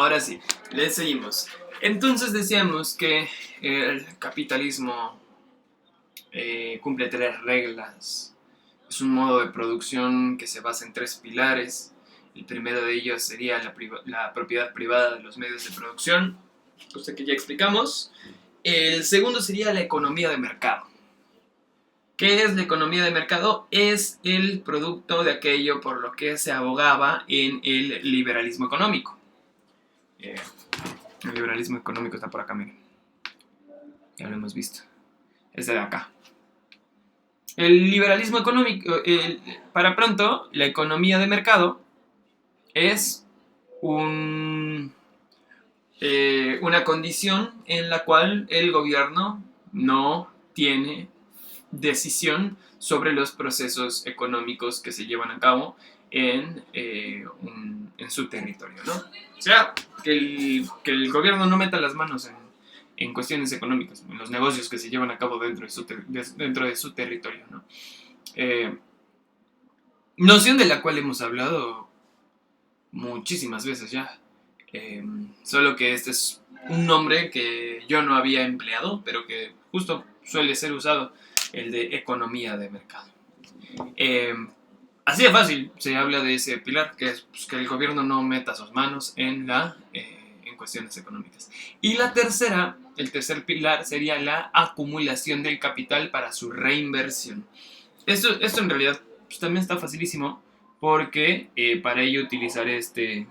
Ahora sí, le seguimos. Entonces decíamos que el capitalismo cumple tres reglas. Es un modo de producción que se basa en tres pilares. El primero de ellos sería la propiedad privada de los medios de producción, cosa que ya explicamos. El segundo sería la economía de mercado. ¿Qué es la economía de mercado? Es el producto de aquello por lo que se abogaba en el liberalismo económico. El liberalismo económico está por acá, miren. Ya lo hemos visto. Este de acá. El liberalismo económico, para pronto, la economía de mercado es una condición en la cual el gobierno no tiene decisión sobre los procesos económicos que se llevan a cabo en su territorio, ¿no? O sea, que el gobierno no meta las manos en cuestiones económicas, en los negocios que se llevan a cabo dentro de su territorio, ¿no? Noción de la cual hemos hablado muchísimas veces ya. Solo que este es un nombre que yo no había empleado, pero que justo suele ser usado, el de economía de mercado. Así de fácil se habla de ese pilar, que es pues, que el gobierno no meta sus manos en cuestiones económicas. Y el tercer pilar sería la acumulación del capital para su reinversión. Esto en realidad pues, también está facilísimo, porque para ello utilizar este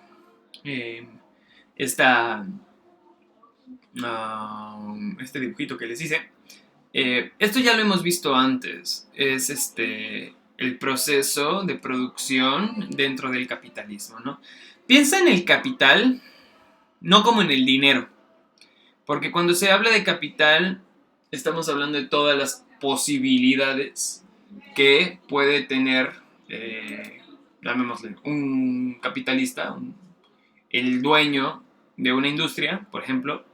dibujito que les hice. Esto ya lo hemos visto antes. Es el proceso de producción dentro del capitalismo, ¿no? Piensa en el capital no como en el dinero, porque cuando se habla de capital estamos hablando de todas las posibilidades que puede tener, llamémosle, un capitalista, el dueño de una industria, por ejemplo,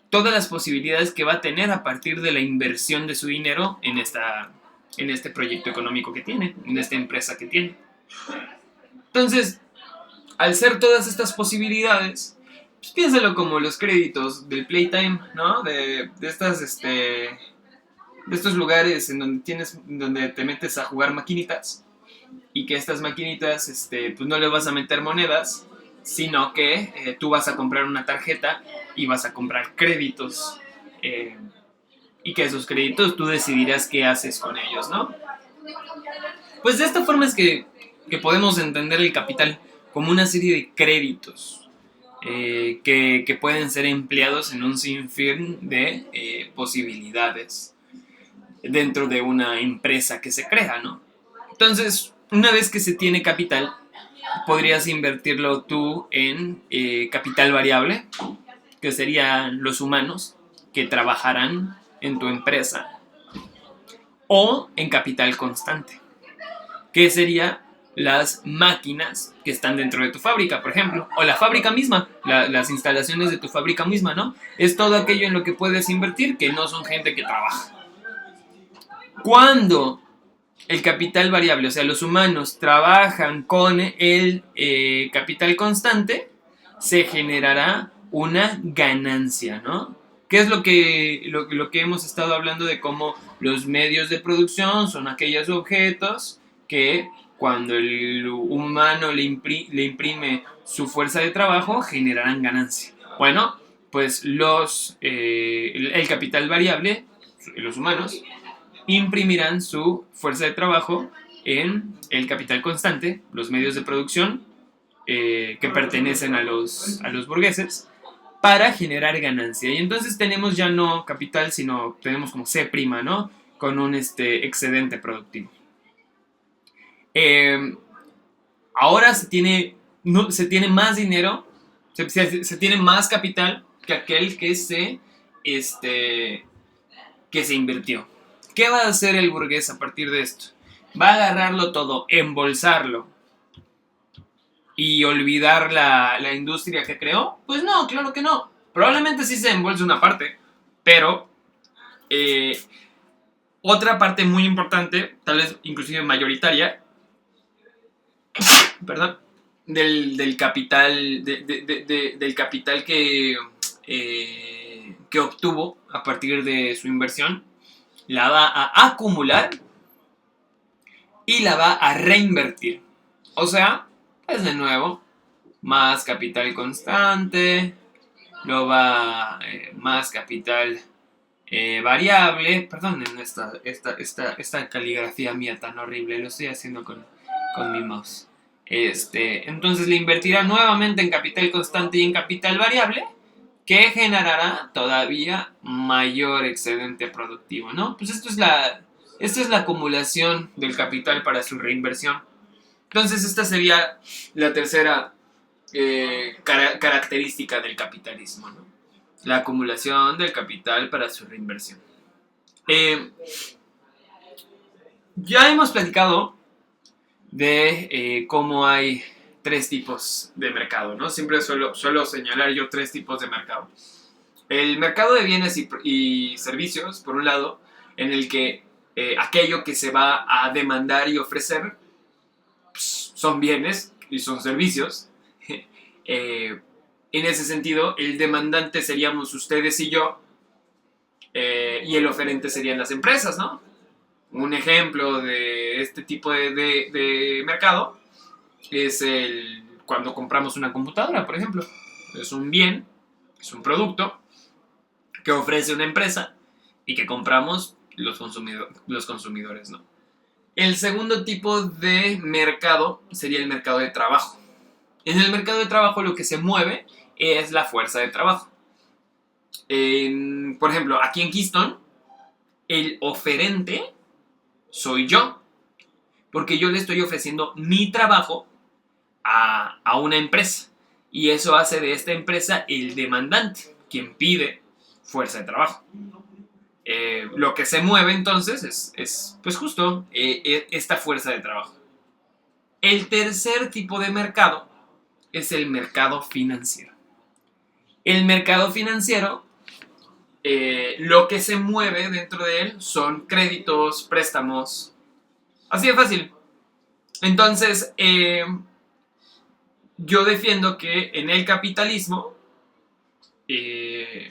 todas las posibilidades que va a tener a partir de la inversión de su dinero en este proyecto económico que tiene, en esta empresa que tiene. Entonces, al ser todas estas posibilidades, pues piénsalo como los créditos del Playtime, ¿no? De estos lugares en donde te metes a jugar maquinitas, y que estas maquinitas pues no le vas a meter monedas, sino que tú vas a comprar una tarjeta y vas a comprar créditos, y que esos créditos tú decidirás qué haces con ellos, ¿no? Pues de esta forma es que podemos entender el capital como una serie de créditos que pueden ser empleados en un sinfín de posibilidades dentro de una empresa que se crea, ¿no? Entonces, una vez que se tiene capital, podrías invertirlo tú en capital variable, que serían los humanos que trabajarán en tu empresa, o en capital constante, que sería las máquinas que están dentro de tu fábrica, por ejemplo, o la fábrica misma, las instalaciones de tu fábrica misma, ¿no? Es todo aquello en lo que puedes invertir, que no son gente que trabaja. Cuando el capital variable, o sea, los humanos trabajan con el capital constante, se generará una ganancia, ¿no? ¿Qué es lo que hemos estado hablando de cómo los medios de producción son aquellos objetos que cuando el humano le imprime su fuerza de trabajo generarán ganancia? Bueno, pues el capital variable, los humanos, imprimirán su fuerza de trabajo en el capital constante, los medios de producción que pertenecen a los burgueses, para generar ganancia. Y entonces tenemos ya no capital, sino tenemos como C', ¿no? Con un excedente productivo. Ahora se tiene más dinero, se tiene más capital que aquel que se invirtió. ¿Qué va a hacer el burgués a partir de esto? ¿Va a agarrarlo todo, embolsarlo y olvidar la industria que creó? Pues no, claro que no. Probablemente sí se embolse una parte, pero otra parte muy importante, tal vez inclusive mayoritaria, perdón, del capital, del capital que obtuvo a partir de su inversión, la va a acumular y la va a reinvertir. O sea, pues de nuevo, más capital constante, más capital variable. Perdonen esta caligrafía mía tan horrible, lo estoy haciendo con mi mouse. Entonces le invertirá nuevamente en capital constante y en capital variable, que generará todavía mayor excedente productivo, ¿no? Pues esto es la acumulación del capital para su reinversión. Entonces esta sería la tercera característica del capitalismo, ¿no? La acumulación del capital para su reinversión. Ya hemos platicado de cómo hay tres tipos de mercado, ¿no? Siempre suelo señalar yo tres tipos de mercado. El mercado de bienes y servicios, por un lado, en el que aquello que se va a demandar y ofrecer pues, son bienes y son servicios. En ese sentido, el demandante seríamos ustedes y yo, y el oferente serían las empresas, ¿no? Un ejemplo de este tipo de mercado es cuando compramos una computadora, por ejemplo. Es un bien, es un producto que ofrece una empresa y que compramos los consumidores, ¿no? El segundo tipo de mercado sería el mercado de trabajo. En el mercado de trabajo lo que se mueve es la fuerza de trabajo. Por ejemplo, aquí en Keystone, el oferente soy yo, porque yo le estoy ofreciendo mi trabajo a una empresa, y eso hace de esta empresa el demandante, quien pide fuerza de trabajo. Lo que se mueve entonces es pues justo esta fuerza de trabajo. El tercer tipo de mercado es el mercado financiero. El mercado financiero, lo que se mueve dentro de él son créditos, préstamos, así de fácil. Entonces, yo defiendo que en el capitalismo,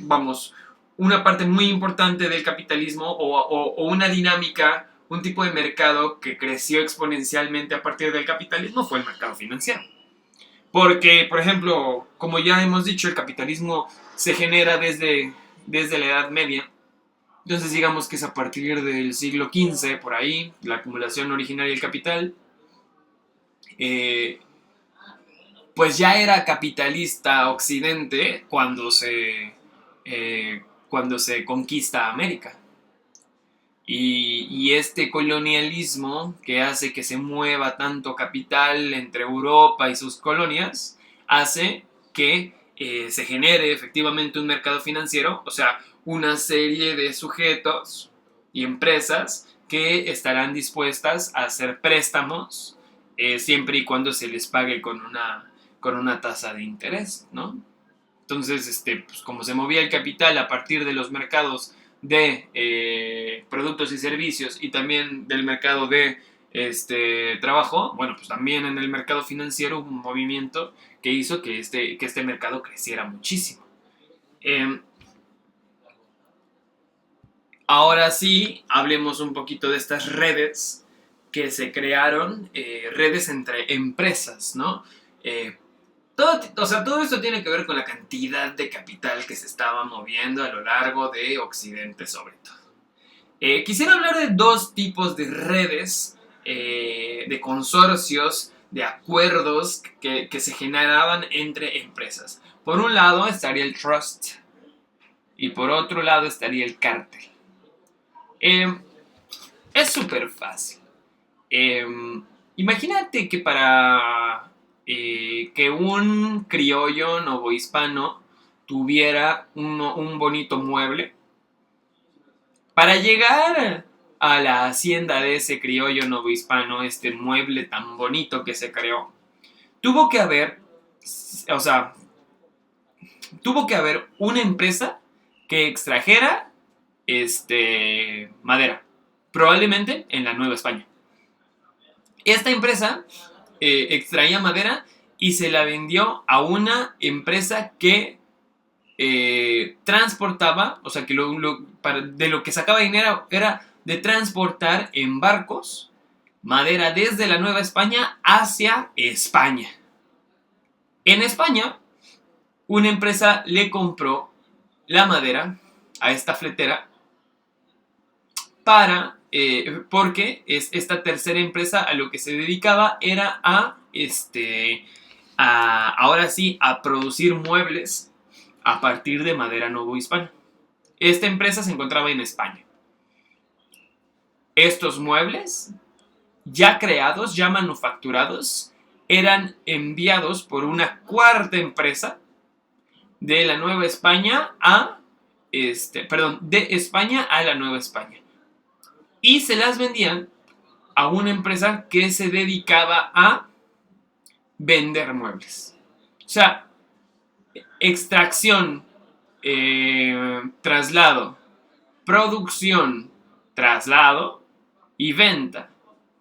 vamos, una parte muy importante del capitalismo o una dinámica, un tipo de mercado que creció exponencialmente a partir del capitalismo fue el mercado financiero. Porque, por ejemplo, como ya hemos dicho, el capitalismo se genera desde la Edad Media. Entonces digamos que es a partir del siglo XV, por ahí, la acumulación originaria del capital. Pues ya era capitalista Occidente cuando se conquista América. Y este colonialismo que hace que se mueva tanto capital entre Europa y sus colonias, hace que se genere efectivamente un mercado financiero, o sea, una serie de sujetos y empresas que estarán dispuestas a hacer préstamos siempre y cuando se les pague con una tasa de interés, ¿no? Entonces, pues como se movía el capital a partir de los mercados de productos y servicios y también del mercado de trabajo, bueno, pues también en el mercado financiero hubo un movimiento que hizo que este mercado creciera muchísimo. Ahora sí, hablemos un poquito de estas redes que se crearon, redes entre empresas, ¿no? Todo esto tiene que ver con la cantidad de capital que se estaba moviendo a lo largo de Occidente sobre todo. Quisiera hablar de dos tipos de redes, de consorcios, de acuerdos que se generaban entre empresas. Por un lado estaría el trust y por otro lado estaría el cártel. Es súper fácil. Imagínate que para que un criollo novohispano tuviera un bonito mueble, para llegar a la hacienda de ese criollo novohispano, este mueble tan bonito que se creó, tuvo que haber una empresa que extrajera madera, probablemente en la Nueva España. Esta empresa extraía madera y se la vendió a una empresa que transportaba, o sea, que de lo que sacaba dinero era de transportar en barcos madera desde la Nueva España hacia España. En España, una empresa le compró la madera a esta fletera porque esta tercera empresa a lo que se dedicaba era ahora sí, a producir muebles a partir de madera novohispana. Esta empresa se encontraba en España. Estos muebles, ya creados, ya manufacturados, eran enviados por una cuarta empresa de la Nueva España de España a la Nueva España. Y se las vendían a una empresa que se dedicaba a vender muebles. O sea, extracción, traslado, producción, traslado y venta.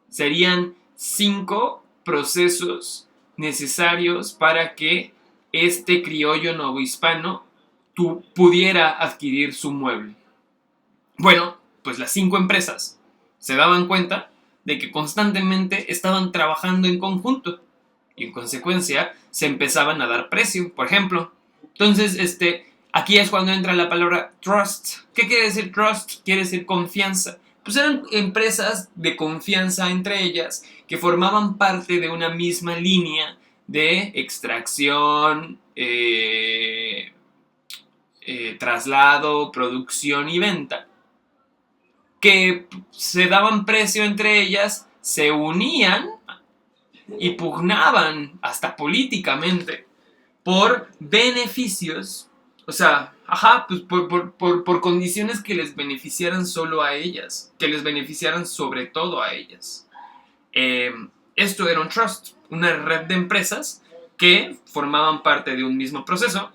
Serían 5 procesos necesarios para que este criollo novohispano pudiera adquirir su mueble. Bueno, pues las 5 empresas se daban cuenta de que constantemente estaban trabajando en conjunto y en consecuencia se empezaban a dar precio, por ejemplo. Entonces, aquí es cuando entra la palabra trust. ¿Qué quiere decir trust? Quiere decir confianza. Pues eran empresas de confianza entre ellas que formaban parte de una misma línea de extracción, traslado, producción y venta, que se daban precio entre ellas, se unían y pugnaban hasta políticamente por beneficios, o sea, pues por condiciones que les beneficiaran solo a ellas, que les beneficiaran sobre todo a ellas. Esto era un trust, una red de empresas que formaban parte de un mismo proceso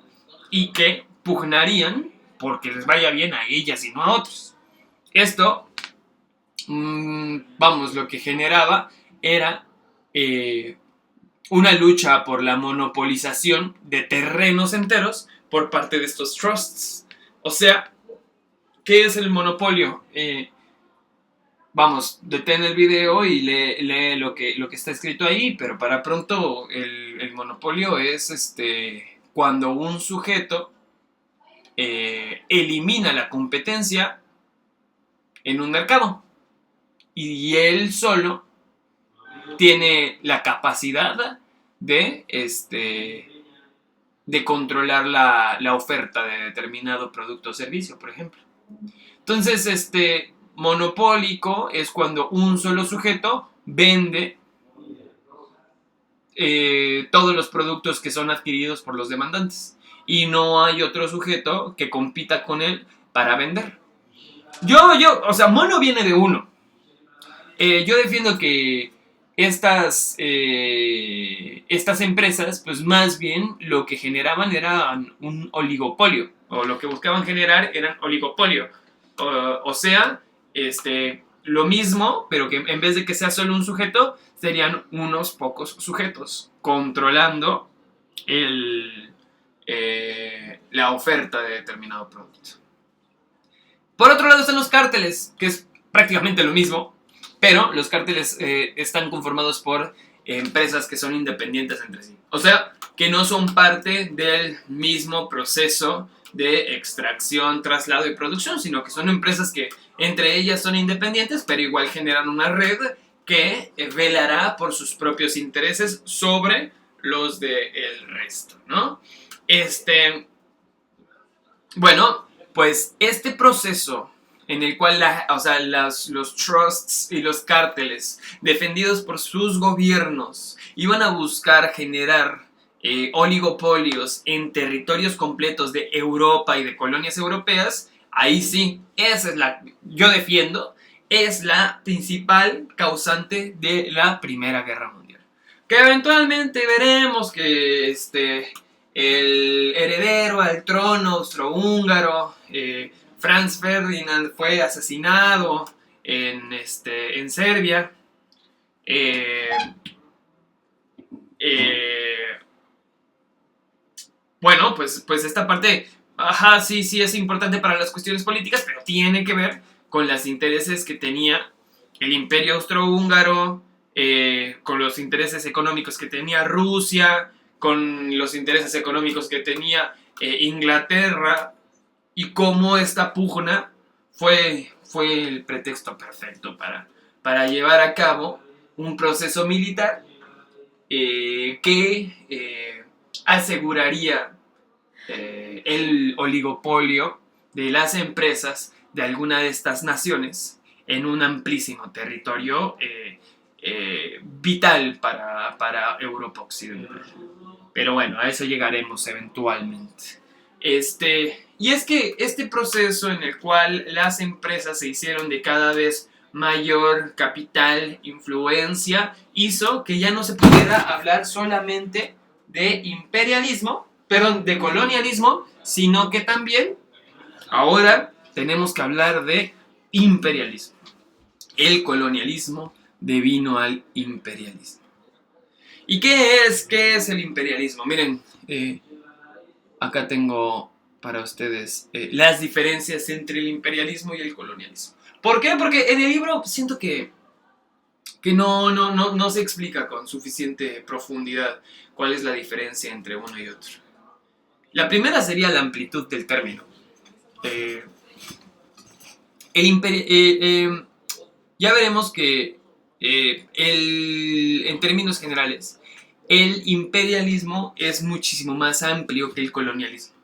y que pugnarían porque les vaya bien a ellas y no a otros. Esto, lo que generaba era una lucha por la monopolización de terrenos enteros por parte de estos trusts. O sea, ¿qué es el monopolio? Detén el video y lee lo que está escrito ahí, pero para pronto el monopolio es cuando un sujeto elimina la competencia en un mercado y él solo tiene la capacidad de controlar la oferta de determinado producto o servicio, por ejemplo. Entonces, monopólico es cuando un solo sujeto vende todos los productos que son adquiridos por los demandantes y no hay otro sujeto que compita con él para vender. Mono viene de uno. Yo defiendo que estas empresas, pues más bien lo que generaban era un oligopolio, o lo que buscaban generar era oligopolio. O sea, lo mismo, pero que en vez de que sea solo un sujeto, serían unos pocos sujetos controlando la oferta de determinado producto. Por otro lado están los cárteles, que es prácticamente lo mismo, pero los cárteles están conformados por empresas que son independientes entre sí. O sea, que no son parte del mismo proceso de extracción, traslado y producción, sino que son empresas que entre ellas son independientes, pero igual generan una red que velará por sus propios intereses sobre los del resto, ¿no? Bueno, pues este proceso en el cual los trusts y los cárteles defendidos por sus gobiernos iban a buscar generar oligopolios en territorios completos de Europa y de colonias europeas, ahí sí, yo defiendo, es la principal causante de la Primera Guerra Mundial. Que eventualmente veremos que el heredero al trono austrohúngaro, Franz Ferdinand, fue asesinado en Serbia. Bueno, pues esta parte, ajá, sí es importante para las cuestiones políticas, pero tiene que ver con los intereses que tenía el Imperio Austrohúngaro, con los intereses económicos que tenía Rusia, con los intereses económicos que tenía Inglaterra, y cómo esta pugna fue el pretexto perfecto para llevar a cabo un proceso militar que aseguraría el oligopolio de las empresas de alguna de estas naciones en un amplísimo territorio vital para Europa Occidental. Pero bueno, a eso llegaremos eventualmente. Y es que este proceso en el cual las empresas se hicieron de cada vez mayor capital, influencia, hizo que ya no se pudiera hablar solamente de imperialismo, perdón, de colonialismo, sino que también ahora tenemos que hablar de imperialismo. El colonialismo devino al imperialismo. ¿Y qué es el imperialismo? Miren, acá tengo para ustedes las diferencias entre el imperialismo y el colonialismo. ¿Por qué? Porque en el libro siento que no se explica con suficiente profundidad cuál es la diferencia entre uno y otro. La primera sería la amplitud del término. Ya veremos que en términos generales, el imperialismo es muchísimo más amplio que el colonialismo.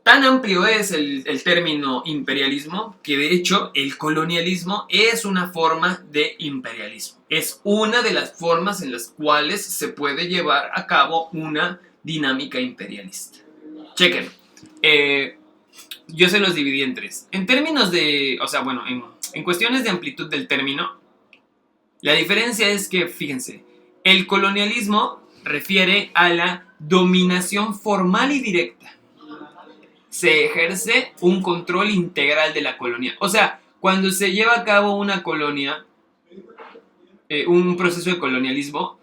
Tan amplio es el término imperialismo que de hecho el colonialismo es una forma de imperialismo. Es una de las formas en las cuales se puede llevar a cabo una dinámica imperialista. Chequen. Yo se los dividí en tres. En términos de, o sea, bueno, en cuestiones de amplitud del término, la diferencia es que, fíjense, el colonialismo refiere a la dominación formal y directa. Se ejerce un control integral de la colonia. O sea, cuando se lleva a cabo una colonia, un proceso de colonialismo,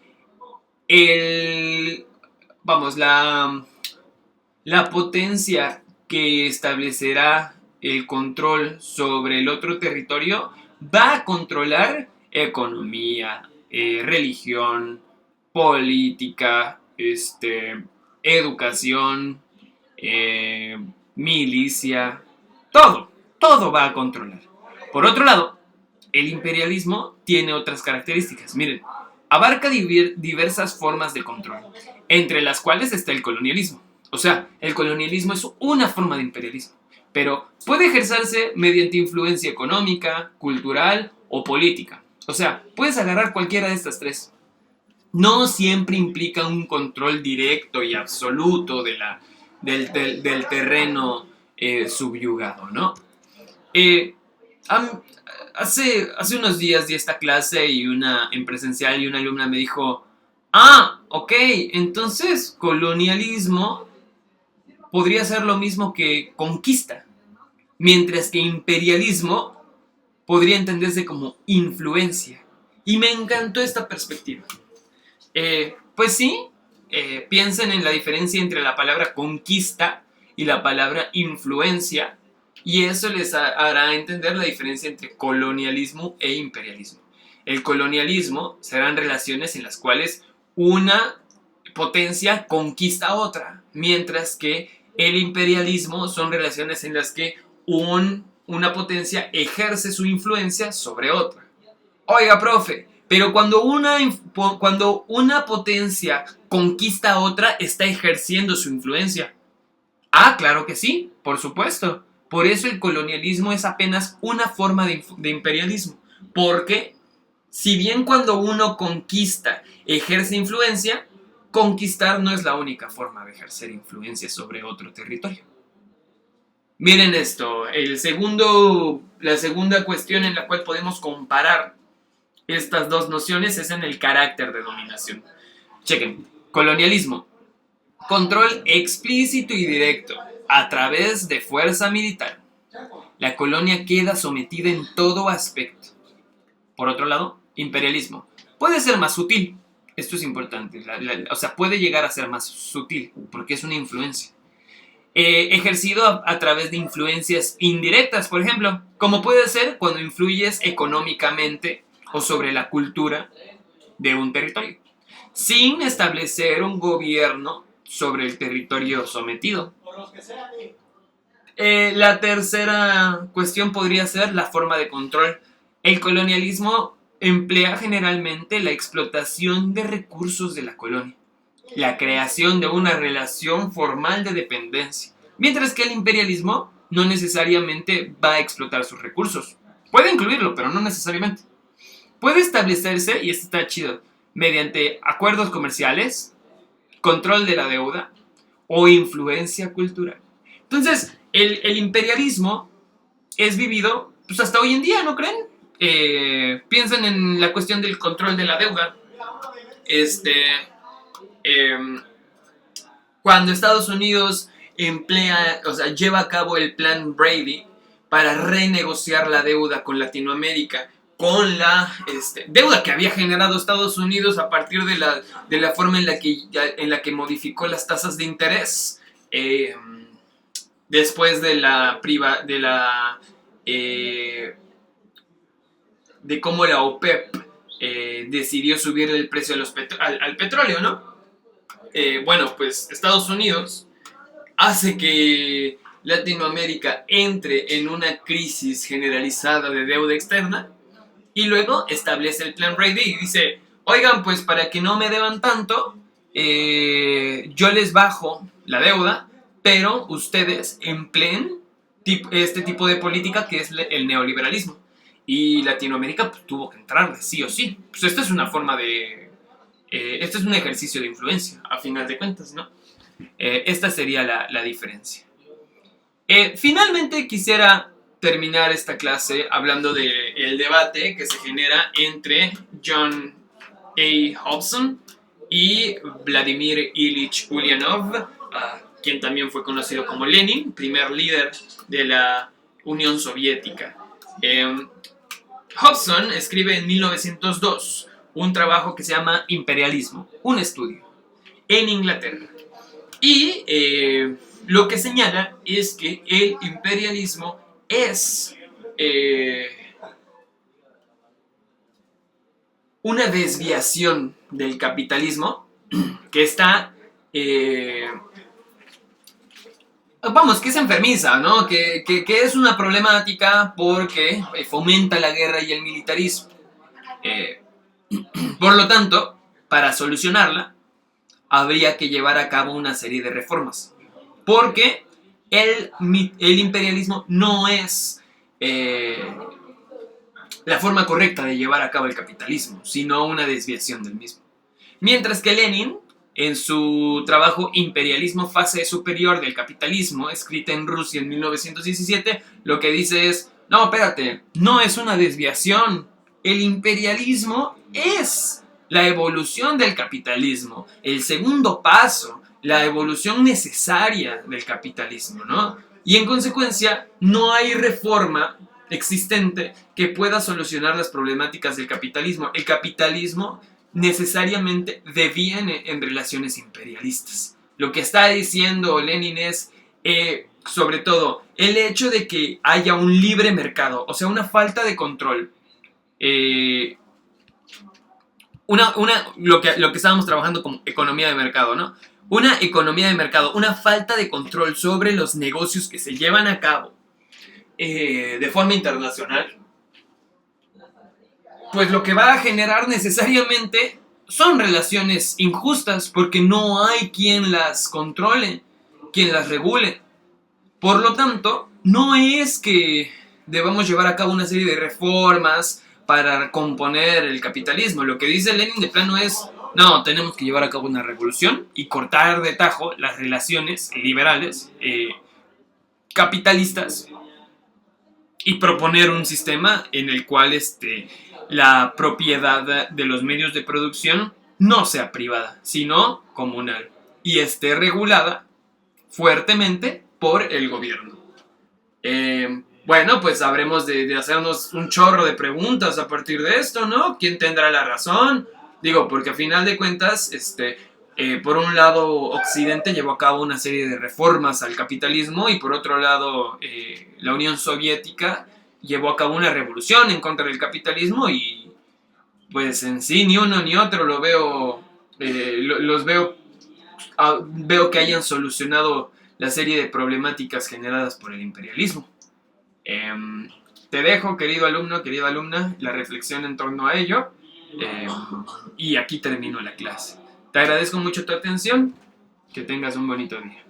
la potencia que establecerá el control sobre el otro territorio va a controlar economía, religión, política, educación, milicia, todo va a controlar. Por otro lado, el imperialismo tiene otras características. Miren, abarca diversas formas de control, entre las cuales está el colonialismo. O sea, el colonialismo es una forma de imperialismo, pero puede ejercerse mediante influencia económica, cultural o política. O sea, puedes agarrar cualquiera de estas tres. No siempre implica un control directo y absoluto del terreno subyugado, ¿no? Hace unos días di esta clase en presencial y una alumna me dijo, ok, entonces colonialismo podría ser lo mismo que conquista, mientras que imperialismo podría entenderse como influencia. Y me encantó esta perspectiva. Pues sí, piensen en la diferencia entre la palabra conquista y la palabra influencia, y eso les hará entender la diferencia entre colonialismo e imperialismo. El colonialismo serán relaciones en las cuales una potencia conquista a otra, mientras que el imperialismo son relaciones en las que una potencia ejerce su influencia sobre otra. Oiga, profe, pero cuando una potencia conquista a otra, está ejerciendo su influencia. Claro que sí, por supuesto. Por eso el colonialismo es apenas una forma de imperialismo. Porque, si bien cuando uno conquista ejerce influencia, conquistar no es la única forma de ejercer influencia sobre otro territorio. Miren esto, la segunda cuestión en la cual podemos comparar estas dos nociones es en el carácter de dominación. Chequen, colonialismo, control explícito y directo a través de fuerza militar. La colonia queda sometida en todo aspecto. Por otro lado, imperialismo puede ser más sutil. Esto es importante, o sea, puede llegar a ser más sutil, porque es una influencia. Ejercido a través de influencias indirectas, por ejemplo, como puede ser cuando influyes económicamente o sobre la cultura de un territorio, sin establecer un gobierno sobre el territorio sometido. La tercera cuestión podría ser la forma de control. El colonialismo emplea generalmente la explotación de recursos de la colonia, la creación de una relación formal de dependencia, mientras que el imperialismo no necesariamente va a explotar sus recursos. Puede incluirlo, pero no necesariamente. Puede establecerse, y esto está chido, mediante acuerdos comerciales, control de la deuda o influencia cultural. Entonces, el imperialismo es vivido pues, hasta hoy en día, ¿no creen? Piensen en la cuestión del control de la deuda. Eh, Cuando Estados Unidos lleva a cabo el plan Brady para renegociar la deuda con Latinoamérica, con la deuda que había generado Estados Unidos a partir de la forma en la que modificó las tasas de interés, después de cómo la OPEP decidió subir el precio al petróleo, ¿no? Bueno, pues Estados Unidos hace que Latinoamérica entre en una crisis generalizada de deuda externa y luego establece el plan Brady y dice, oigan, pues para que no me deban tanto, yo les bajo la deuda, pero ustedes empleen este tipo de política que es el neoliberalismo. Y Latinoamérica pues, tuvo que entrarle, sí o sí. Pues esta es una forma de... este es un ejercicio de influencia, a final de cuentas, ¿no? Esta sería la diferencia. Finalmente quisiera terminar esta clase hablando del debate que se genera entre John A. Hobson y Vladimir Ilich Ulyanov, quien también fue conocido como Lenin, primer líder de la Unión Soviética. Hobson escribe en 1902 un trabajo que se llama Imperialismo, un estudio, en Inglaterra. Y lo que señala es que el imperialismo es una desviación del capitalismo que está... vamos, que es enfermiza, ¿no? Que es una problemática porque fomenta la guerra y el militarismo. Por lo tanto, para solucionarla, habría que llevar a cabo una serie de reformas. Porque el imperialismo no es la forma correcta de llevar a cabo el capitalismo, sino una desviación del mismo. Mientras que Lenin, en su trabajo Imperialismo, fase superior del capitalismo, escrita en Rusia en 1917, lo que dice es, no, espérate, no es una desviación, el imperialismo es la evolución del capitalismo, el segundo paso, la evolución necesaria del capitalismo, ¿no? Y en consecuencia, no hay reforma existente que pueda solucionar las problemáticas del capitalismo. El capitalismo necesariamente deviene en relaciones imperialistas. Lo que está diciendo Lenin es, sobre todo, el hecho de que haya un libre mercado, o sea, una falta de control. Lo que estábamos trabajando como economía de mercado, ¿no? Una economía de mercado, una falta de control sobre los negocios que se llevan a cabo de forma internacional, pues lo que va a generar necesariamente son relaciones injustas, porque no hay quien las controle, quien las regule. Por lo tanto, no es que debamos llevar a cabo una serie de reformas para componer el capitalismo. Lo que dice Lenin de plano es, no, tenemos que llevar a cabo una revolución y cortar de tajo las relaciones liberales, capitalistas, y proponer un sistema en el cual la propiedad de los medios de producción no sea privada, sino comunal, y esté regulada fuertemente por el gobierno. Bueno, pues habremos de hacernos un chorro de preguntas a partir de esto, ¿no? ¿Quién tendrá la razón? Digo, porque a final de cuentas, por un lado, Occidente llevó a cabo una serie de reformas al capitalismo y por otro lado, la Unión Soviética llevó a cabo una revolución en contra del capitalismo y pues en sí ni uno ni otro lo veo, los veo, veo que hayan solucionado la serie de problemáticas generadas por el imperialismo. Em, Te dejo, querido alumno, querida alumna, la reflexión en torno a ello. em, y aquí termino la clase. Te agradezco mucho tu atención. Que tengas un bonito día.